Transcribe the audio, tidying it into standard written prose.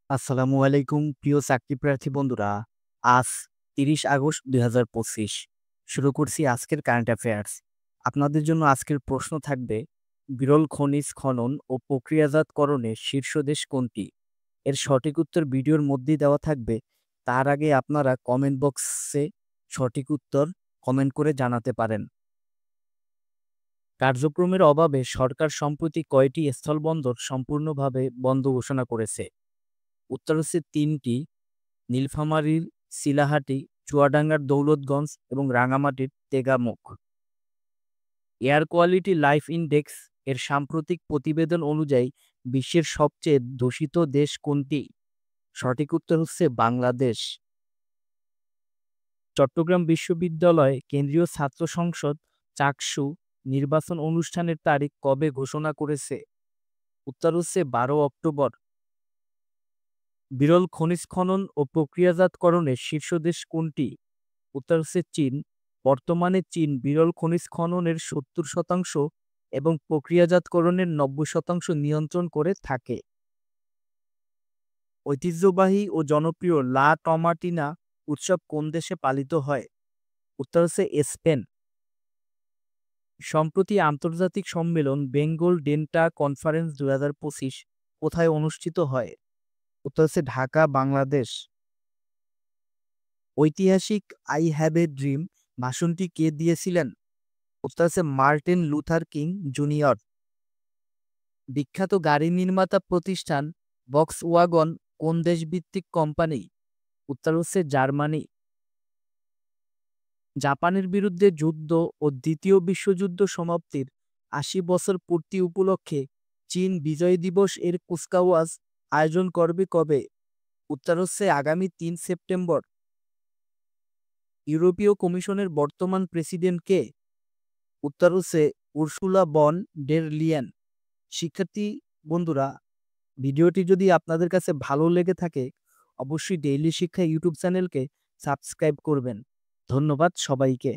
আসসালামু আলাইকুম প্রিয় চাকরি প্রার্থী বন্ধুরা। আজ ৩০ আগস্ট ২০২৫ শুরু করছি আজকের কারেন্ট অ্যাফেয়ার্স। আপনাদের জন্য আজকের প্রশ্ন থাকবে, বিরল খনিজ খনন ও প্রক্রিয়াজাতকরণের শীর্ষ দেশ কোনটি? এর সঠিক উত্তর ভিডিওর মধ্যেই দেওয়া থাকবে। তার আগে আপনারা কমেন্ট বক্সে সঠিক উত্তর কমেন্ট করে জানাতে পারেন। কার্যক্রমের অভাবে সরকার সম্প্রতি কয়টি স্থলবন্দর সম্পূর্ণভাবে বন্ধ ঘোষণা করেছে? উত্তর হচ্ছে ৩টি: নীলফামারীর শিলাহাটি, চুয়াডাঙ্গার দৌলতগঞ্জ এবং রাঙামাটির তেগামুখ। এয়ার কোয়ালিটি লাইফ ইনডেক্স এর সাম্প্রতিক প্রতিবেদন অনুযায়ী বিশ্বের সবচেয়ে দূষিত দেশ কোনটি? সঠিক উত্তর হচ্ছে বাংলাদেশ। চট্টগ্রাম বিশ্ববিদ্যালয়ে কেন্দ্রীয় ছাত্র সংসদ চাকসু নির্বাচন অনুষ্ঠানের তারিখ কবে ঘোষণা করেছে? উত্তর হচ্ছে ১২ অক্টোবর। বিরল খনিজ খনন ও প্রক্রিয়াজাতকরণের শীর্ষ দেশ কোনটি? উত্তর হচ্ছে চীন। বর্তমানে চীন বিরল খনিজ খননের ৭০% এবং প্রক্রিয়াজাতকরণের ৯০% নিয়ন্ত্রণ করে থাকে। ঐতিহ্যবাহী ও জনপ্রিয় লা টমাটিনা উৎসব কোন দেশে পালিত হয়? উত্তর হচ্ছে স্পেন। সম্প্রতি আন্তর্জাতিক সম্মেলন বেঙ্গল ডেন্টা কনফারেন্স ২০২৫ কোথায় অনুষ্ঠিত হয়? উত্তর হচ্ছে ঢাকা, বাংলাদেশ। ঐতিহাসিক আই হ্যাভ এ ড্রিম ভাষণটি কে দিয়েছিলেন? উত্তর হচ্ছে মার্টিন লুথার কিং জুনিয়র। বিখ্যাত গাড়ি নির্মাতা প্রতিষ্ঠান ভক্সওয়াগন কোন দেশভিত্তিক কোম্পানি? উত্তর হচ্ছে জার্মানি। জাপানের বিরুদ্ধে যুদ্ধ ও দ্বিতীয় বিশ্বযুদ্ধ সমাপ্তির ৮০ বছর পূর্তি উপলক্ষে চীন বিজয় দিবস এর কুচকাওয়াজ আয়োজন করবে কবে? উত্তর হচ্ছে আগামী ৩ সেপ্টেম্বর। ইউরোপীয় কমিশনের বর্তমান প্রেসিডেন্ট কে? উত্তর হচ্ছে উর্সুলা বন ডের লিয়েন। শিক্ষার্থী বন্ধুরা, ভিডিওটি যদি আপনাদের কাছে ভালো লেগে থাকে অবশ্যই ডেইলি শিক্ষা ইউটিউব চ্যানেলকে সাবস্ক্রাইব করবেন। ধন্যবাদ সবাইকে।